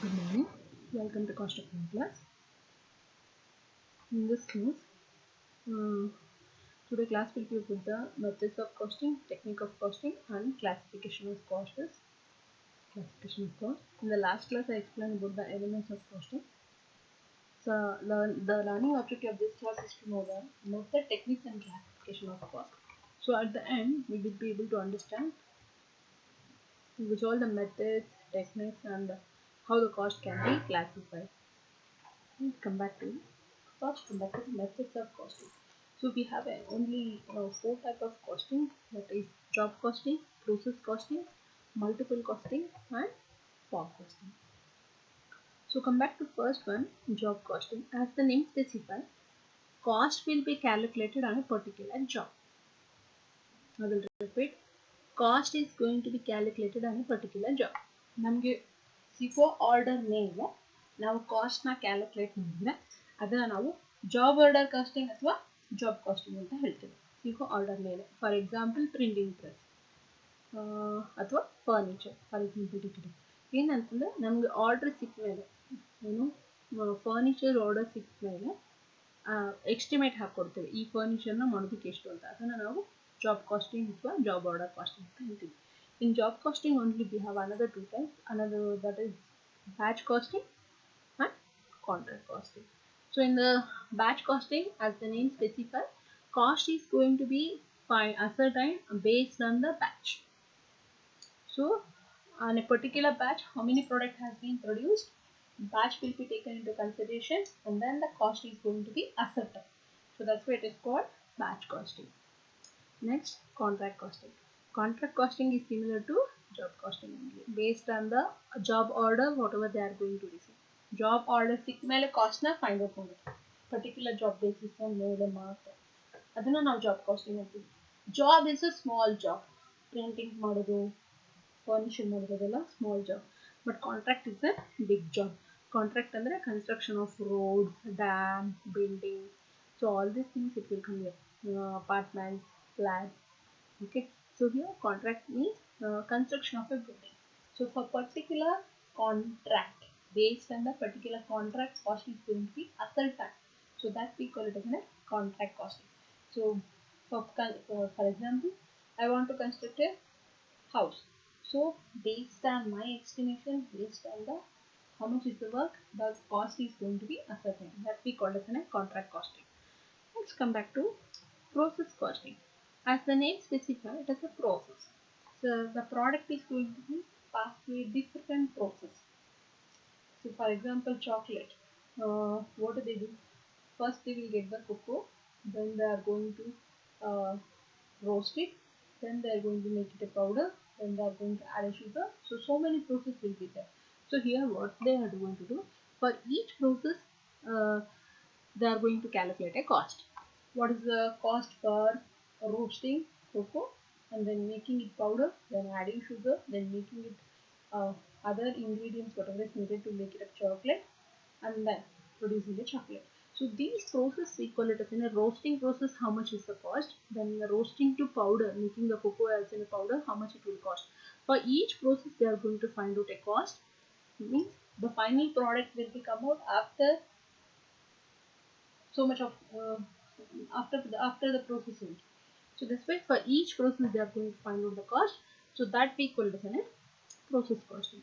Good morning. Welcome to Cost Accounting class. In this class, uh, today class will be with the methods of costing, technique of costing, and classification of costs. Classification of cost. In the last class, I explained about the elements of costing. So, the learning objective of this class is to know the method, techniques, and classification of cost. So, at the end, we will be able to understand which all the methods, techniques, and how the cost can be classified. Let's come back to first come back to the methods of costing. So we have only four type of costing, that is job costing, process costing, multiple costing, and form costing. So come back to first one, job costing. As the name specifies, cost will be calculated on a particular job. I will repeat. Cost is going to be calculated on a particular job. ನಮಗೆ ಸಿಗೋ order ಮೇಲೆ ನಾವು ಕಾಸ್ಟ್ನ calculate ಮಾಡಿದ್ರೆ ಅದನ್ನು ನಾವು job order casting ಅಥವಾ job casting ಅಂತ ಹೇಳ್ತೀವಿ. ಸಿಗೋ ಆರ್ಡರ್ ಮೇಲೆ ಫಾರ್ ಎಕ್ಸಾಂಪಲ್ ಪ್ರಿಂಟಿಂಗ್ ಪ್ರೆಸ್ ಅಥವಾ ಫರ್ನಿಚರ್ ಫಾರ್ ಎಕ್ಸಾಂಪಲ್ ಏನಂತಂದರೆ ನಮಗೆ ಆರ್ಡರ್ ಸಿಕ್ಕ ಮೇಲೆ ಏನು ಫರ್ನಿಚರ್ ಆರ್ಡರ್ ಸಿಕ್ಕ ಮೇಲೆ ಎಸ್ಟಿಮೇಟ್ ಹಾಕ್ಕೊಡ್ತೇವೆ ಈ ಫರ್ನಿಚರ್ನ ಮಾಡೋದಕ್ಕೆ ಎಷ್ಟು ಅಂತ. ಅದನ್ನು ನಾವು ಜಾಬ್ ಕಾಸ್ಟಿಂಗ್ ಅಥವಾ ಜಾಬ್ ಆರ್ಡರ್ ಕಾಸ್ಟಿಂಗ್ ಅಂತ ಹೇಳ್ತೀವಿ. In job costing only we have another two types, another that is batch costing and contract costing. So in the batch costing, as the name specifies, cost is going to be ascertained based on the batch. So on a particular batch, how many product has been produced, batch will be taken into consideration and then the cost is going to be ascertained. So that's why it is called batch costing. Next, contract costing. Contract costing is similar to job costing only, based on the job order, whatever they are going to receive. Job order ಸಿಕ್ಕ ಮೇಲೆ ಕಾಸ್ಟ್ನ find out ಮಾಡೋದು particular job basis ಮೇಲೆ ಮಾತ್ರ ಅದನ್ನು ನಾವು job costing ಅಂತೀವಿ. Job is a small job, printing ಮಾಡೋದು, ಫರ್ನಿಚರ್ ಮಾಡೋದು ಅದೆಲ್ಲ small job. But contract is a big job. Contract ಅಂದರೆ construction of roads, dam, building, so all these things it will come here. Apartments, flats. Okay, so here contract means construction of a building. So for particular contract, based on the particular contract, cost is going to be ascertained. So that we call it as a contract costing. So for example, I want to construct a house. So based on my estimation, based on the how much is the work, the cost is going to be ascertained. That we call it as a contract costing. Let's come back to process costing. As the name specifies, it is a process. So the product is going to be passed through a different process. So for example, chocolate. What do? First they will get the cocoa, then they are going to roast it, then they are going to make it a powder, then they are going to add a sugar. So many processes will be there. So here what they are going to do, for each process they are going to calculate a cost. What is the cost for roasting cocoa and then making it powder, then adding sugar, then making it other ingredients whatever is needed to make it a chocolate, and then producing the chocolate. So these process we call it as in a roasting process, how much is the cost, then the roasting to powder, making the cocoa as in a powder, how much it will cost. For each process they are going to find out a cost, means the final product will be come out after so much of after the processing. So this way for each process they are going to find out the cost. So that we call it as a process costing.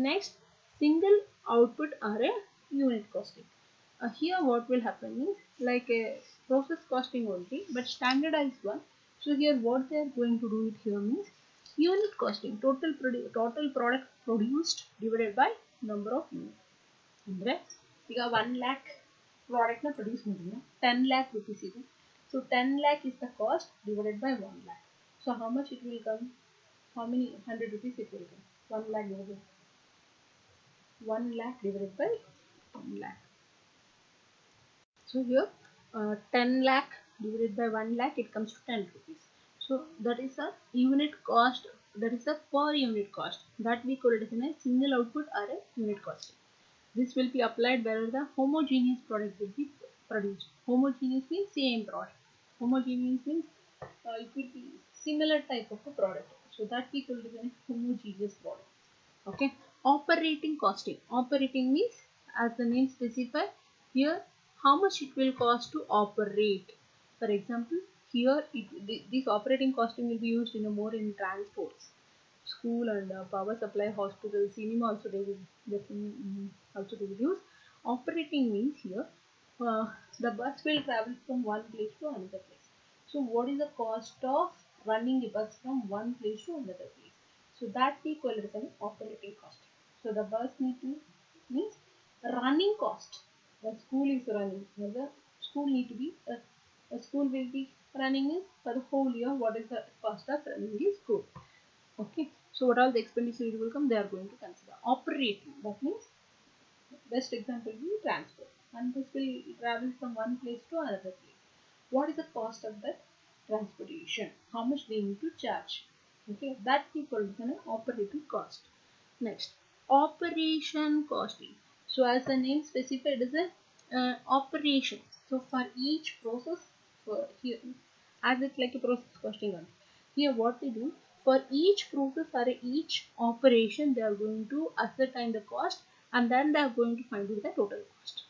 Next, single output or a unit costing. Here what will happen is like a process costing only, but standardized one. So here what they are going to do it here means unit costing, total product produced divided by number of units. ಅಂದರೆ ಈಗ 1 lakh ಪ್ರಾಡಕ್ಟ್ನ produce ಮಾಡಿದ್ರೆ 10 lakh rupees ಇದೆ. So 10 lakh is the cost divided by 1 lakh. So how much it will come? How many 100 rupees it will come? 1 lakh divided 1 lakh divided by 1 lakh. So here 10 lakh divided by 1 lakh, it comes to 10 rupees. So that is a unit cost, that is a per unit cost, that we call it as a single output or a unit costing. This will be applied wherever the homogeneous product will be produced. Homogeneous means same product. Homogeneous means it will be similar type of a product. So that we call it as a homogeneous product. Okay. Operating costing. Operating means, as the name specifies, here how much it will cost to operate. For example, here this operating costing will be used in a more in transports, school and power supply, hospital, cinema also they will also they will use. Operating means here the bus will travel from one place to another place. So what is the cost of running the bus from one place to another place? So that we call it as an operating cost. So the bus need to means running cost. The school is running. The school need to be a school will be running is for the whole year. What is the cost of running the school? Okay. So what all the expenditure it will come? They are going to consider operating. That means best example will be transport, and this will travel from one place to another place. What is the cost of that transportation? How much they need to charge? Okay, that we call it an operating cost. Next, operation costing. So as the name specified, it is a operation. So for each process, for here, as it's like a process costing only. Here, what they do for each process or each operation, they are going to ascertain the cost and then they are going to find out the total cost.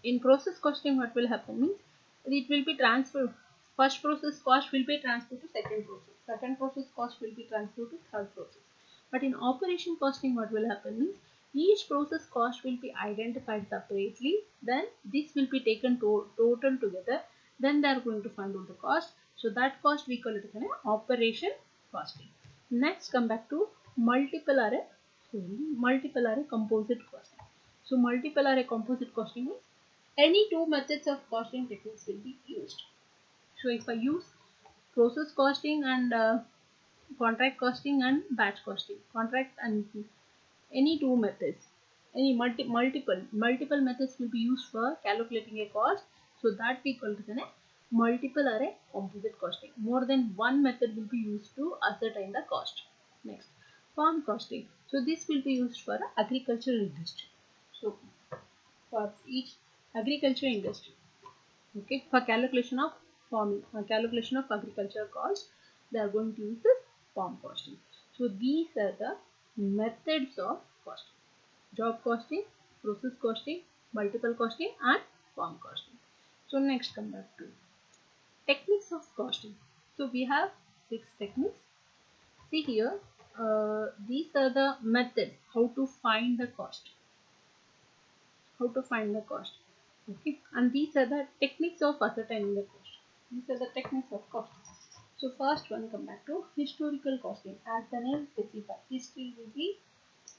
In process costing, what will happen means it will be transferred. First process cost will be transferred to second process. Second process cost will be transferred to third process. But in operation costing, what will happen means each process cost will be identified separately. Then this will be taken to total together. Then they are going to find out the cost. So that cost we call it as an operation costing. Next, come back to multiple array. Multiple array composite costing. So multiple array composite costing means any two methods of costing techniques will be used. So if I use process costing and contract costing and batch costing, contract and any two methods, any multiple methods will be used for calculating a cost. So that we call it a multiple array composite costing. More than one method will be used to ascertain the cost. Next, farm costing. So this will be used for agricultural industry. So for each agriculture industry, okay, for calculation of farming, calculation of agriculture cost, they are going to use this farm costing. So these are the methods of costing: job costing, process costing, multiple costing and farm costing. So next, come back to techniques of costing. So we have 6 techniques. See here, these are the methods how to find the cost. How to find the cost. Okay, and these are the techniques of ascertaining the cost. These are the techniques of costing. So first one, come back to historical costing. As the name specifies, history will be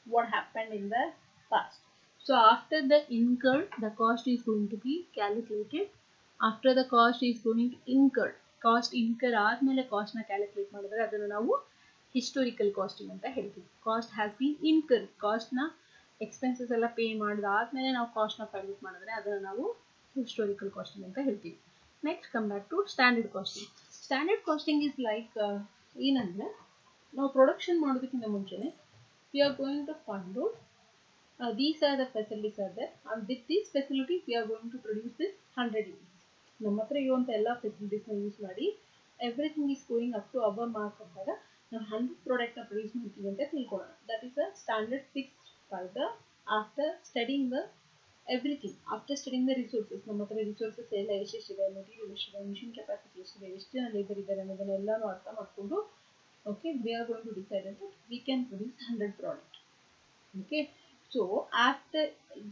what happened in the past. So after the incurred, the cost is going to be calculated. After the cost is going to incurred, cost incur ಆದ್ಮೇಲೆ cost ನ calculate ಮಾಡಿದ್ರೆ ಅದನ್ನು ನಾವು historical casting ಅಂತ ಹೇಳ್ತೀವಿ. Cost has been incurred, cost ನ expenses ಎಲ್ಲ pay ಮಾಡಿದಾದ್ಮೇಲೆ ನಾವು ಕಾಸ್ಟ್ ನ ಕ್ಯಾಲ್ಕುಲೇಟ್ ಮಾಡಿದ್ರೆ ಅದನ್ನು ನಾವು ಹಿಸ್ಟೋರಿಕಲ್ ಕಾಸ್ಟಿಂಗ್ ಅಂತ ಹೇಳ್ತೀವಿ. Next, come back to standard casting. Standard casting is like ಏನಂದ್ರೆ ನಾವು ಪ್ರೊಡಕ್ಷನ್ ಮಾಡೋದಕ್ಕಿಂತ ಮುಂಚೆನೆ we are going to find out these are the facilities are there, and with these facilities we are going to produce this 100 units. ನಮ್ಮ ಹತ್ರ ಇರುವಂಥ ಎಲ್ಲ ಫೆಸಿಲಿಟೀಸ್ನ use ಮಾಡಿ everything is going up to our mark ಅಂದಾಗ ನಾವು 100 ಪ್ರಾಡಕ್ಟ್ನ produce ಮಾಡ್ತೀವಿ ಅಂತ ತಿಳ್ಕೊಳ್ಳೋಣ. That is a standard fixed by the after studying the everything, after studying the resources. ನಮ್ಮ ಹತ್ರ ರಿಸೋರ್ಸಸ್ ಎಲ್ಲ ಎಷ್ಟೆಷ್ಟಿದೆ, ಮೆಟೀರಿಯಲ್ ಎಷ್ಟಿದೆ, ಮಿಷಿನ್ ಕೆಪಾಸಿಟಿ ಎಷ್ಟಿದೆ, ಎಷ್ಟು ಜನ ಲೇಬರ್ ಇದ್ದಾರೆ ಅನ್ನೋದನ್ನೆಲ್ಲನೂ ಅರ್ಥ ಮಾಡಿಕೊಂಡು okay, we are going to decide that we can produce 100 product. Okay, so after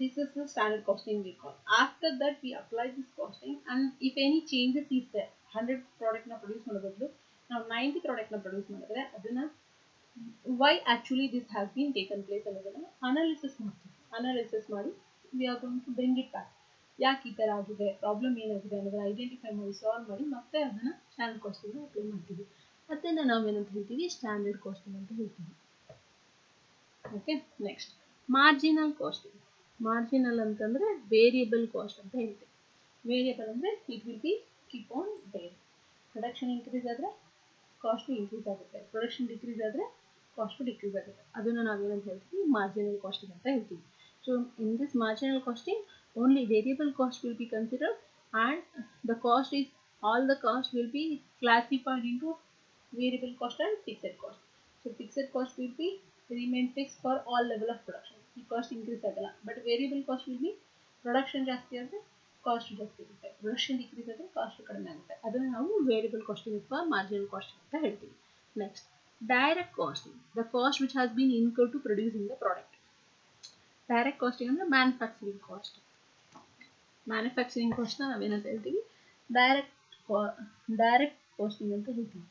this is the standard costing we call. After that we apply this costing, and if any changes is there, 100 product na produce madabadlu now 90 product na produce madidre adana why actually this has been taken place ಅನ್ನೋದನ್ನ analysis ಮಾಡಿ we are going to bring it back. ಯಾಕೆ ಈ ಥರ ಆಗಿದೆ, problem ಏನಾಗಿದೆ ಅನ್ನೋದನ್ನ identify ಮಾಡಿ solve ಮಾಡಿ ಮತ್ತೆ ಅದನ್ನು ಸ್ಟ್ಯಾಂಡರ್ಡ್ ಕಾಸ್ಟಿಂಗ್ ಅಪ್ಲೈ ಮಾಡ್ತೀವಿ. ಅದನ್ನು ನಾವೇನಂತ ಹೇಳ್ತೀವಿ, ಸ್ಟ್ಯಾಂಡರ್ಡ್ ಕಾಸ್ಟಿಂಗ್ ಅಂತ ಹೇಳ್ತೀವಿ. Okay, next marginal casting. Marginal ಅಂತಂದರೆ ವೇರಿಯಬಲ್ ಕಾಸ್ಟ್ ಅಂತ ಹೇಳ್ತೀವಿ. ವೇರಿಯಬಲ್ ಅಂದರೆ it will be keep on vary. Production increase ಆದರೆ ಕಾಸ್ಟು ಇನ್ಕ್ರೀಸ್ ಆಗುತ್ತೆ, ಪ್ರೊಡಕ್ಷನ್ ಡಿಕ್ರೀಸ್ ಆದರೆ ಕಾಸ್ಟು ಡಿಕ್ರೀಸ್ ಆಗುತ್ತೆ. ಅದನ್ನು ನಾವೇನಂತ ಹೇಳ್ತೀವಿ, ಮಾರ್ಜಿನಲ್ ಕಾಸ್ಟಿಂಗ್ ಅಂತ ಹೇಳ್ತೀವಿ. So in this marginal casting only variable cost will be considered, and the cost is all the cost will be classified into variable cost and fixed cost. So fixed cost will be remain fixed for all level of production. ಈ cost increase ಆಗಲ್ಲ. But variable cost will be production ಜಾಸ್ತಿ ಆದರೆ cost ಜಾಸ್ತಿ ಇರುತ್ತೆ, production decrease ಆದರೆ cost ಕಡಿಮೆ ಆಗುತ್ತೆ. ಅದನ್ನು ನಾವು ವೇರಿಯಬಲ್ ಕಾಸ್ಟಿಂಗ್ ಅಥವಾ ಮಾರ್ಜಿನಲ್ ಕಾಸ್ಟಿಂಗ್ ಅಂತ ಹೇಳ್ತೀವಿ. Next direct casting, the cost which has been incurred to producing the product. Direct casting ಅಂದರೆ ಮ್ಯಾನುಫ್ಯಾಕ್ಚರಿಂಗ್ ಕಾಸ್ಟ್. ಮ್ಯಾನುಫ್ಯಾಕ್ಚರಿಂಗ್ ಕಾಸ್ಟ್ನ ನಾವೇನಂತ ಹೇಳ್ತೀವಿ, ಡೈರೆಕ್ಟ್ ಕಾಸ್ಟಿಂಗ್ ಅಂತ ಹೇಳ್ತೀವಿ.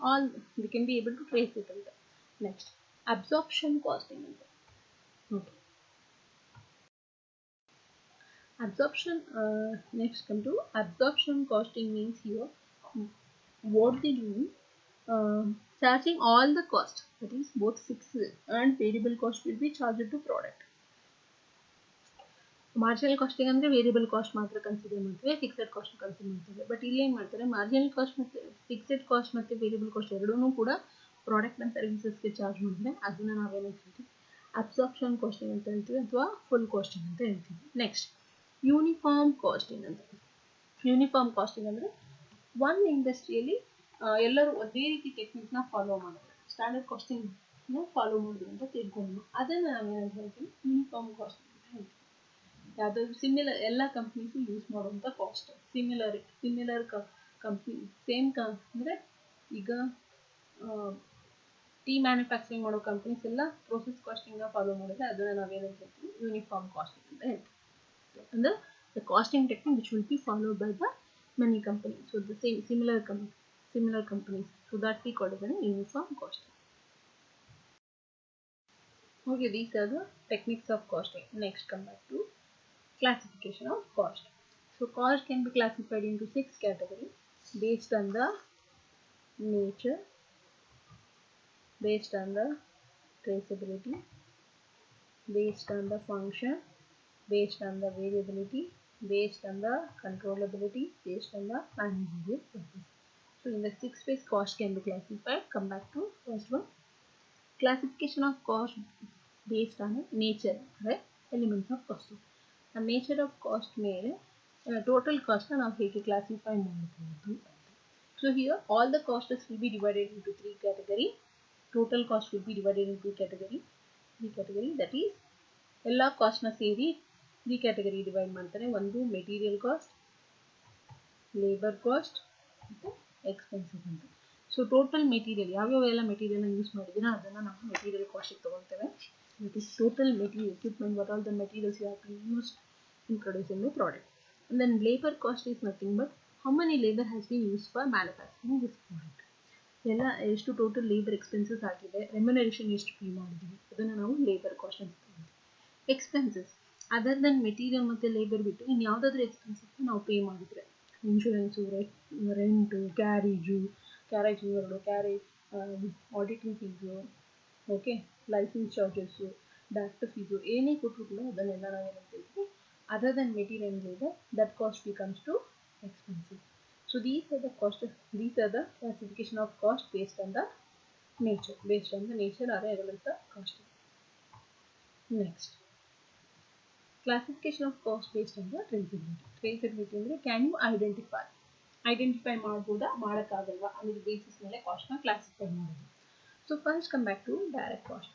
all we can be able to trace it ಅಂತ. Next absorption costing ಅಂತ. Okay, absorption next come to absorption costing means here what they do, charging all the cost, that is both fixed and variable cost will be charged to product. Marginal casting ಅಂದರೆ variable cost ಮಾತ್ರ consider ಮಾಡ್ತೇವೆ, fixed cost consider ಮಾಡ್ತೇವೆ. But ಇಲ್ಲಿ ಏನು ಮಾಡ್ತಾರೆ, marginal cost ಮತ್ತು fixed cost ಮತ್ತು variable cost ಎರಡೂ ಕೂಡ ಪ್ರಾಡಕ್ಟ್ ಆ್ಯಂಡ್ ಸರ್ವಿಸಸ್ಗೆ ಚಾರ್ಜ್ ಮಾಡಿದ್ರೆ ಅದನ್ನು ನಾವೇನು ಹೇಳ್ತೀವಿ, ಅಬ್ಸಾರ್ಪ್ಷನ್ ಕಾಸ್ಟಿಂಗ್ ಅಂತ ಹೇಳ್ತೀವಿ ಅಥವಾ ಫುಲ್ ಕಾಸ್ಟಿಂಗ್ ಅಂತ ಹೇಳ್ತೀವಿ. ನೆಕ್ಸ್ಟ್ ಯೂನಿಫಾರ್ಮ್ ಕಾಸ್ಟಿಂಗ್ ಅಂತ. ಯೂನಿಫಾರ್ಮ್ ಕಾಸ್ಟಿಂಗ್ ಅಂದರೆ ಒಂದು ಇಂಡಸ್ಟ್ರಿಯಲ್ಲಿ ಎಲ್ಲರೂ ಒಂದೇ ರೀತಿ ಟೆಕ್ನಿಕ್ನ ಫಾಲೋ ಮಾಡಿದ್ರೆ, ಸ್ಟ್ಯಾಂಡರ್ಡ್ ಕಾಸ್ಟಿಂಗ್ನ ಫಾಲೋ ಮಾಡಿದ್ರು ಅಂತ ತಿಳ್ಕೊಂಡು ಅದನ್ನು ನಾವೇನಂತ ಹೇಳ್ತೀವಿ, ಯೂನಿಫಾರ್ಮ್ ಕಾಸ್ಟಿಂಗ್ ಅಂತ ಹೇಳ್ತೀವಿ. ಯಾವುದಾದ್ರು ಸಿಮಿಲರ್ ಎಲ್ಲ ಕಂಪ್ನೀಸು ಯೂಸ್ ಮಾಡುವಂಥ ಕಾಸ್ಟ್, ಸಿಮಿಲರ್ ಕಂಪ್ನಿ ಸೇಮ್ ಅಂದರೆ ಈಗ ಟೀ ಮ್ಯಾನುಫ್ಯಾಕ್ಚರಿಂಗ್ ಮಾಡೋ ಕಂಪ್ನೀಸ್ ಎಲ್ಲ ಪ್ರೋಸೆಸ್ ಕಾಸ್ಟಿಂಗ್ನ ಫಾಲೋ ಮಾಡಿದ್ರೆ ಅದನ್ನು ನಾವೇನಂತ ಹೇಳ್ತೀವಿ, ಯೂನಿಫಾರ್ಮ್ ಕಾಸ್ಟಿಂಗ್ ಅಂತ ಹೇಳ್ತೀವಿ. ಅಂದರೆ the casting technique which will be followed by the many companies, so the same similar companies, so that we call it as uniform costing. Okay, these are the techniques of costing. Next come back to classification of cost. So cost can be classified into 6 categories based on the nature, based on the traceability, based on the function, based on the variability, based on the controllability, based on the managerial purpose. So in the 6 ways cost can be classified. Come back to first one, classification of cost based on nature, right? Elements of costing. The nature of cost ಮೇಲೆ total cost ನಾವು ಹೇಗೆ classify ಮಾಡಬಹುದು. So here all the costs will be divided into 3 categories. Total cost will be divided into 3 categories. That is ಎಲ್ಲ ಕಾಸ್ಟ್ನ ಸೇರಿ 3 category divide ಮಾಡ್ತಾರೆ. ಒಂದು material cost, labour cost ಮತ್ತು expenses ಅಂತ. ಸೊ ಟೋಟಲ್ ಮೆಟೀರಿಯಲ್ ಯಾವ್ಯಾವೆಲ್ಲ ಮೆಟೀರಿಯಲ್ನ ಯೂಸ್ ಮಾಡಿದ್ದೀರಾ ಅದನ್ನು ನಾವು material ಕಾಸ್ಟಿಗೆ ತೊಗೊಳ್ತೇವೆ. That is total material equipment, what all the materials you have to use in producing the product. And then labor cost is nothing but how many labor has been used for manufacturing this product. ಎಲ್ಲ ಎಷ್ಟು total labour expenses ಆಗಿದೆ, remuneration ಎಷ್ಟು pay ಮಾಡಿದ್ದೀವಿ ಅದನ್ನು ನಾವು labour cost ಅಂತ ತಗೊಳ್ತೀವಿ. Expenses other than material ಮತ್ತು ಲೇಬರ್ ಬಿಟ್ಟು ಇನ್ನು ಯಾವುದಾದ್ರೂ ಎಕ್ಸ್ಪೆನ್ಸಸ್ನ ನಾವು ಪೇ ಮಾಡಿದರೆ, insurance, rent, carriage auditing fees, okay, licence charges, doctor fees ಏನೇ ಕೊಟ್ಟರು ಕೂಡ ಅದನ್ನೆಲ್ಲ ನಾವೇನು ಹೇಳ್ತೀವಿ, other than material labour, that cost becomes too expensive. So these are the classification of cost based on the nature or elements of costing. Next, classification of cost based on the traceability ಅಂದರೆ can you identify ಮಾಡ್ಬೋದಾ ಮಾಡೋಕ್ಕಾಗಲ್ವಾ ಅನ್ನೋದು basis ಮೇಲೆ ಕಾಸ್ಟ್ನ classify ಮಾಡೋದು. So first come back to direct cost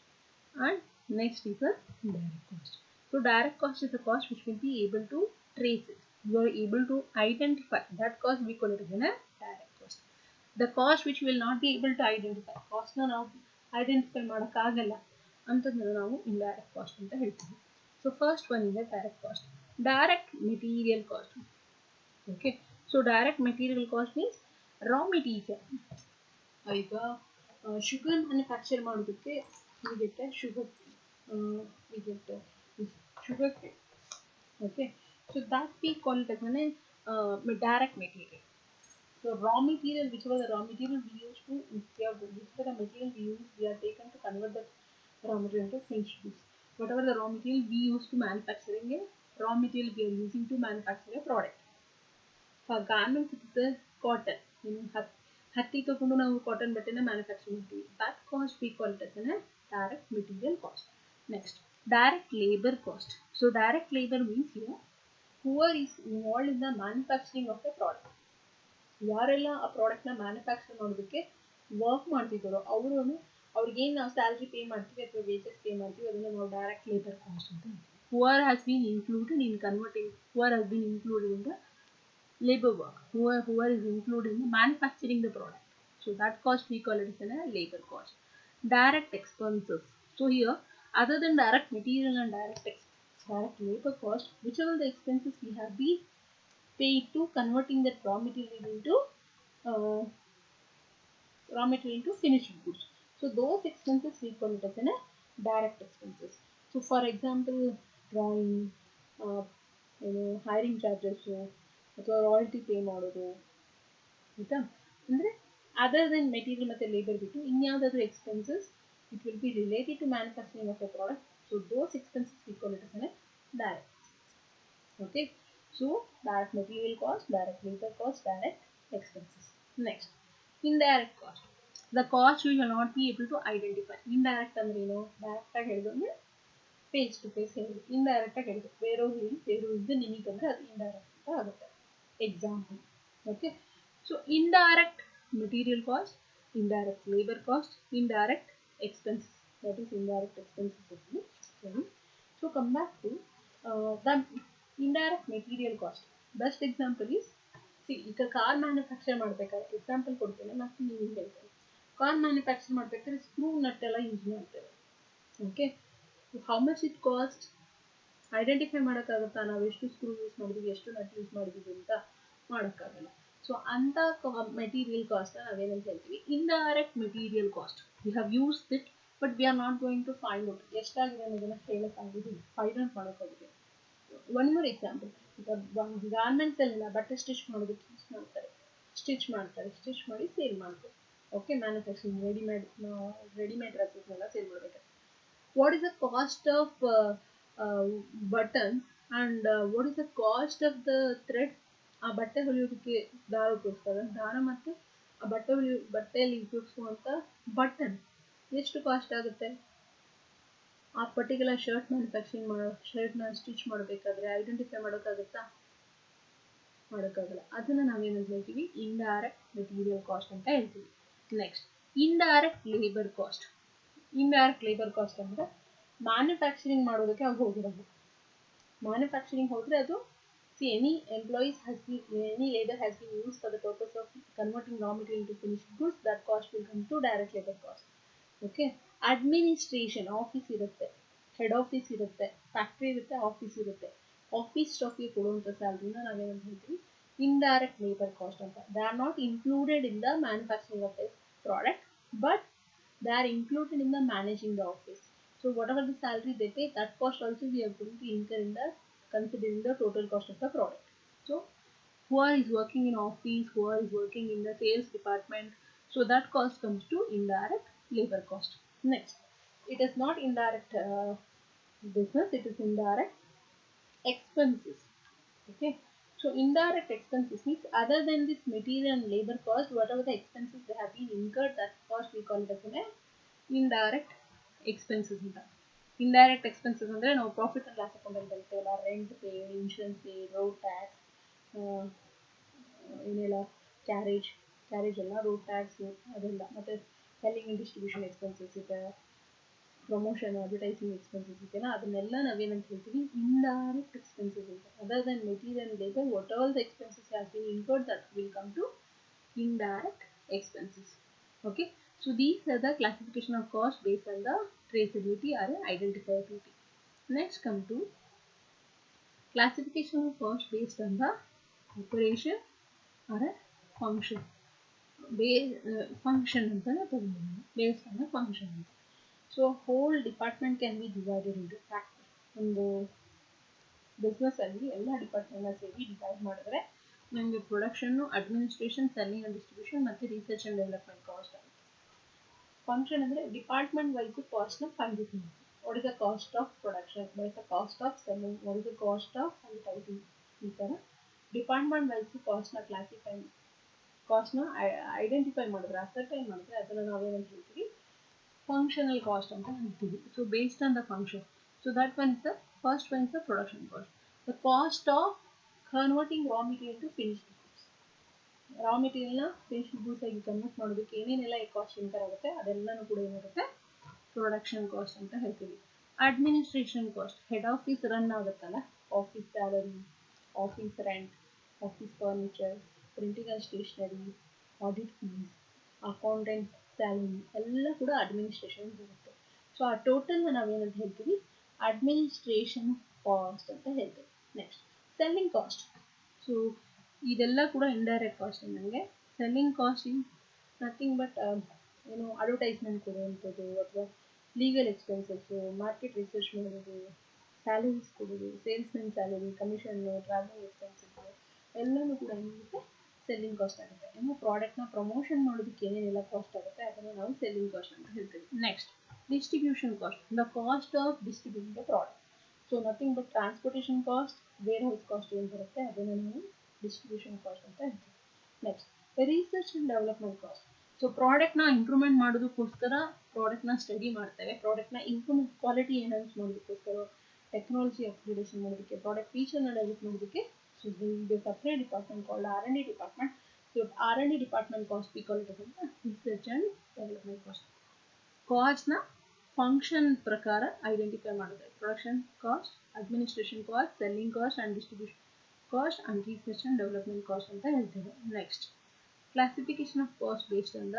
and next is the indirect cost. So direct cost is the cost which will be able to trace it. You are able to identify that cost, we call it as a direct cost. The cost which will not be able to identify, cost na ನಾವು identify ಮಾಡೋಕ್ಕಾಗಲ್ಲ ಅಂತಂದ್ರೆ ನಾವು indirect cost ಅಂತ ಹೇಳ್ತೀವಿ. So first one is the direct cost. Direct material cost. Okay, so direct material cost means raw material. ಈಗ sugar manufacture ಮಾಡೋದಕ್ಕೆ we get sugar cane. Okay, so that we call it as a direct material. So raw material, whichever the raw material we use to, we are taken to convert that raw material into finished goods. Whatever the raw material we use to manufacturing a raw material we are using to manufacture a product. For garments it is the cotton. ಹತ್ತಿ ತಗೊಂಡು ನಾವು cotton ಬಟ್ಟೆನ manufacture ಮಾಡ್ತೀವಿ. That cost we call it as a direct material cost. Next, direct labor cost. So direct labor means here whoever is involved in the manufacturing of a product. ಯಾರೆಲ್ಲ ಆ ಪ್ರಾಡಕ್ಟ್ನ manufacture ಮಾಡೋದಕ್ಕೆ work ಮಾಡ್ತಿದ್ದಾರೋ ಅವರು ಅವ್ರಿಗೇನು ನಾವು salary pay ಮಾಡ್ತೀವಿ ಅಥವಾ wages pay ಮಾಡ್ತೀವಿ ಅದನ್ನು ನಾವು ಡೈರೆಕ್ಟ್ ಲೇಬರ್ ಕಾಸ್ಟ್ ಅಂತ ಹೇಳ್ತೀವಿ. Whoever has been included in converting, whoever has been included in the labor work, whoever is included in manufacturing the product. So that cost we call it as a labor cost. Direct expenses. So here, other than direct material and direct labor cost, whichever the expenses we have been paid to converting that raw material into finished goods. So those expenses we call it as a direct expenses. So for example, drawing, hiring charges, ಅಥವಾ royalty pay ಮಾಡೋದು ಆಯಿತಾ. ಅಂದರೆ other than material ಮತ್ತು labour ಬಿಟ್ಟು ಇನ್ಯಾವುದಾದ್ರೂ expenses it will be related to manufacturing of a product. So those expenses we call it as a direct. Okay, so direct material cost, direct labor cost, direct expenses. Next, indirect cost. The cost you shall not be able to identify. Indirect ಅಂದ್ರೆ ಏನು? Direct ಆಗಿ ಹೇಳಿದ್ರು ಅಂದರೆ face to face ಹೇಳಿದ್ರು. Indirect ಆಗಿ ಹೇಳಿದ್ರು ಬೇರೆಯವ್ರು ಹೇಳಿ ಬೇರೆಯವ್ರದ್ದು ನಿಮಗೆ ಬಂದರೆ ಅದು ಇಂಡೈರೆಕ್ಟ್ ಅಂತ ಆಗುತ್ತೆ. Example. Okay, so indirect material cost, indirect labor cost, indirect expenses. That is indirect expenses. So come back to the indirect material cost. Best example is, see, ಈಗ ಕಾರ್ ಮ್ಯಾನುಫ್ಯಾಕ್ಚರ್ ಮಾಡಬೇಕಾದ್ರೆ ಎಕ್ಸಾಂಪಲ್ ಕೊಡ್ತೇನೆ ಮತ್ತು ನೀವು ಹೇಳ್ತೇನೆ. Car manufacture ಮಾಡಬೇಕಾದ್ರೆ screw nut ಎಲ್ಲ use ಮಾಡ್ತೇವೆ. Okay, how much it cost identify ಮಾಡೋಕ್ಕಾಗುತ್ತಾ? ನಾವು ಎಷ್ಟು ಸ್ಕ್ರೂ ಯೂಸ್ ಮಾಡಿದ್ವಿ, ಎಷ್ಟು ನಟ್ ಯೂಸ್ ಮಾಡಿದ್ವಿ ಅಂತ ಮಾಡೋಕ್ಕಾಗಲ್ಲ. ಸೊ ಅಂಥ ಮೆಟೀರಿಯಲ್ ಕಾಸ್ಟ್ ನಾವೇನಂತ ಹೇಳ್ತೀವಿ? Indirect material cost. We have used it but we are not going to find out ಎಷ್ಟಾಗಿದೆ ಅನ್ನೋದನ್ನು ಹೇಳೋಕ್ಕಾಗೋದಿಲ್ಲ, ಫೈಂಡ್ ಔಟ್ ಮಾಡೋಕ್ಕಾಗೋದಿಲ್ಲ. ಒನ್ ಮೋರ್ ಎಕ್ಸಾಂಪಲ್, ಈಗ ಗಾರ್ಮೆಂಟ್ಸಲ್ಲೆಲ್ಲ ಬಟ್ಟೆ ಸ್ಟಿಚ್ ಮಾಡೋದಕ್ಕೆ ಸ್ಟಿಚ್ ಮಾಡಿ ಸೇಲ್ ಮಾಡ್ತಾರೆ. ಓಕೆ, ಮ್ಯಾನುಫ್ಯಾಕ್ಚರಿಂಗ್ ರೆಡಿಮೇಡ್ ಡ್ರೆಸ್ಸಸ್ನೆಲ್ಲ ಸೇಲ್ ಮಾಡಬೇಕಾದ್ರೆ what is the cost of button and what is the cost of the thread? ಆ ಬಟ್ಟೆ ಹೊಲಿಯೋದಕ್ಕೆ ದಾರ ಉಪಯೋಗಿಸ್ತಾರೆ, ದಾರ ಮತ್ತು ಆ ಬಟ್ಟೆಯಲ್ಲಿ ಉಪಯೋಗಿಸುವಂಥ ಬಟನ್ ಎಷ್ಟು ಕಾಸ್ಟ್ ಆಗುತ್ತೆ? ಆ ಪರ್ಟಿಕ್ಯುಲರ್ ಶರ್ಟ್ನ ಸ್ಟಿಚ್ ಮಾಡಬೇಕಾದ್ರೆ ಐಡೆಂಟಿಫೈ ಮಾಡೋಕ್ಕಾಗುತ್ತಾ? ಮಾಡೋಕ್ಕಾಗಲ್ಲ. ಅದನ್ನು ನಾವೇನಂತ ಹೇಳ್ತೀವಿ? ಇಂಡೈರೆಕ್ಟ್ ಮೆಟೀರಿಯಲ್ ಕಾಸ್ಟ್ ಅಂತ ಹೇಳ್ತೀವಿ. Next, indirect labour cost. Indirect labour cost ಅಂದರೆ ಮ್ಯಾನುಫ್ಯಾಕ್ಚರಿಂಗ್ ಮಾಡೋದಕ್ಕೆ ಅವ್ರು ಹೋಗಿರೋದು. ಮ್ಯಾನುಫ್ಯಾಕ್ಚರಿಂಗ್ ಹೋದರೆ ಅದು any labor has been used for the purpose of converting raw material into finished goods, that cost will come to direct labor cost. Okay, administration office ಇರುತ್ತೆ, head office ಇರುತ್ತೆ, factory ಇರುತ್ತೆ, office ಇರುತ್ತೆ. Office ಸ್ಟಾಫಿಗೆ ಕೊಡುವಂಥ ಸ್ಯಾಲ್ರಿನ ನಾವೇನಂತ ಹೇಳ್ತೀವಿ? Indirect labour cost ಅಂತ. They are not included in the manufacturing of the product but they are included in the managing the office. So whatever the salary they pay, that cost also we are going to incur in the considering the total cost of the product. So whoever is working in office, whoever is working in the sales department, so that cost comes to indirect labor cost. Next, it is not indirect business, it is indirect expenses. Okay, so indirect expenses means other than this material and labor cost, whatever the expenses they have been incurred, that cost we call it as an indirect expenses ಅಂತ. Indirect expenses ಅಂದರೆ ನಾವು profit and loss ಅಕೌಂಟಲ್ಲಿ ಬರ್ತೇವಲ್ಲ, rent pay, insurance pay, road tax, ಏನೆಲ್ಲ carriage ಎಲ್ಲ, road tax ಅದೆಲ್ಲ, ಮತ್ತು selling and distribution expenses ಇದೆ, ಪ್ರಮೋಷನ್ ಅಡ್ವರ್ಟೈಸಿಂಗ್ ಎಕ್ಸ್ಪೆನ್ಸಸ್ ಇದೆಯಲ್ಲ, ಅದನ್ನೆಲ್ಲ ನಾವೇನಂತ ಹೇಳ್ತೀವಿ? ಇಂಡೈರೆಕ್ಟ್ ಎಕ್ಸ್ಪೆನ್ಸಸ್ ಅಂತ. Other than material labour, whatever the expenses has been incurred, that will come to indirect expenses. Okay, so these are the classification of cost based on the traceability or identifiability. Next, come to classification of cost based on the operation or a function. Function based on the function. So whole department can be divided into factors. ಒಂದು business ಅಲ್ಲಿ ಎಲ್ಲ ಡಿಪಾರ್ಟ್ಮೆಂಟ್ನ ಸೇರಿ divide ಮಾಡಿದ್ರೆ ನಮಗೆ production, administration, selling and distribution ಮತ್ತು research and development cost ಆಗುತ್ತೆ. Function ಅಂದರೆ ಡಿಪಾರ್ಟ್ಮೆಂಟ್ ವೈಸು ಕಾಸ್ಟ್ನ ಕಂಡುಹಿಡಿಯುತ್ತೆ. What is the cost of production, what is the cost of selling, what is the cost of advertising, ಈ ಥರ department wise ಕಾಸ್ಟ್ನ identify ಮಾಡಿದ್ರೆ, ascertain ಮಾಡಿದ್ರೆ ಅದನ್ನು ನಾವೇನಂತ ಹೇಳ್ತೀವಿ? ಫಂಕ್ಷನಲ್ ಕಾಸ್ಟ್ ಅಂತ ಹೇಳ್ತೀವಿ. So based on the function, so that one is the first one is the production cost. The cost of converting raw material to finished goods. Raw ಮೆಟೀರಿಯಲ್ನ finished goods ಆಗಿ convert ಮಾಡೋದಕ್ಕೆ ಏನೇನೆಲ್ಲ cost incur ಆಗುತ್ತೆ ಅದೆಲ್ಲನೂ ಕೂಡ ಏನಿರುತ್ತೆ production cost ಅಂತ ಹೇಳ್ತೀವಿ. Administration cost, head office run ಆಗುತ್ತಲ್ಲ, office salary, office rent, office furniture, printing and stationery, audit fees, accountant salary ಎಲ್ಲ ಕೂಡ ಅಡ್ಮಿನಿಸ್ಟ್ರೇಷನ್ ಬರುತ್ತೆ. ಸೊ ಆ ಟೋಟಲ್ನ ನಾವೇನಂತ ಹೇಳ್ತೀವಿ, ಅಡ್ಮಿನಿಸ್ಟ್ರೇಷನ್ ಕಾಸ್ಟ್ ಅಂತ ಹೇಳ್ತೀವಿ. Next selling cost. ಸೊ ಇದೆಲ್ಲ ಕೂಡ ಇಂಡೈರೆಕ್ಟ್ ಕಾಸ್ಟ್. ನನಗೆ selling cost in nothing but ಏನು ಅಡ್ವರ್ಟೈಸ್ಮೆಂಟ್ ಕೊಡುವಂಥದ್ದು, ಅಥವಾ ಲೀಗಲ್ ಎಕ್ಸ್ಪೆನ್ಸಸ್ಸು, ಮಾರ್ಕೆಟ್ ರಿಸರ್ಚ್ ಮಾಡೋದು, ಸ್ಯಾಲರೀಸ್ ಕೊಡೋದು, salesmen salary, commission, travelling expenses ಎಲ್ಲನೂ ಕೂಡ ಏನಿರುತ್ತೆ ಸೆಲ್ಲಿಂಗ್ ಕಾಸ್ಟ್ ಆಗುತ್ತೆ. ಇನ್ನು ಪ್ರಾಡಕ್ಟ್ನ ಪ್ರಮೋಷನ್ ಮಾಡೋದಕ್ಕೆ ಏನೇನೆಲ್ಲ ಕಾಸ್ಟ್ ಆಗುತ್ತೆ ಅದನ್ನು ನಾವು ಸೆಲ್ಲಿಂಗ್ ಕಾಸ್ಟ್ ಅಂತ ಹೇಳ್ತೀವಿ. Next distribution cost, the cost of distributing the product. So nothing but transportation cost, warehouse cost ಏನು ಬರುತ್ತೆ ಅದನ್ನು ನಾವು ಡಿಸ್ಟ್ರಿಬ್ಯೂಷನ್ ಕಾಸ್ಟ್ ಅಂತ ಹೇಳ್ತೀವಿ. Next research and development cost. So ಪ್ರಾಡಕ್ಟ್ನ ಇಂಪ್ರೂವ್ಮೆಂಟ್ ಮಾಡೋದಕ್ಕೋಸ್ಕರ ಪ್ರಾಡಕ್ಟ್ನ ಸ್ಟಡಿ ಮಾಡ್ತೇವೆ, ಪ್ರಾಡಕ್ಟ್ನ ಇಂಪ್ರೂವ್ಮೆಂಟ್ ಕ್ವಾಲಿಟಿ ಎನ್ಹಾನ್ಸ್ ಮಾಡೋದಕ್ಕೋಸ್ಕರ, ಟೆಕ್ನಾಲಜಿ ಅಪ್ಗ್ರೇಡೇಷನ್ ಮಾಡೋದಕ್ಕೆ, ಪ್ರಾಡಕ್ಟ್ ಫೀಚರ್ನ ಡೆವಲಪ್ ಮಾಡೋದಕ್ಕೆ. So they separate department called R&D department. So R&D department cost we call it as research and development cost. ಕಾಸ್ಟ್ನ ಫಂಕ್ಷನ್ ಪ್ರಕಾರ ಐಡೆಂಟಿಫೈ ಮಾಡೋದು, production cost, administration cost, selling cost and distribution cost and research and development cost ಅಂತ ಹೇಳ್ತೇವೆ. Next classification of cost based on the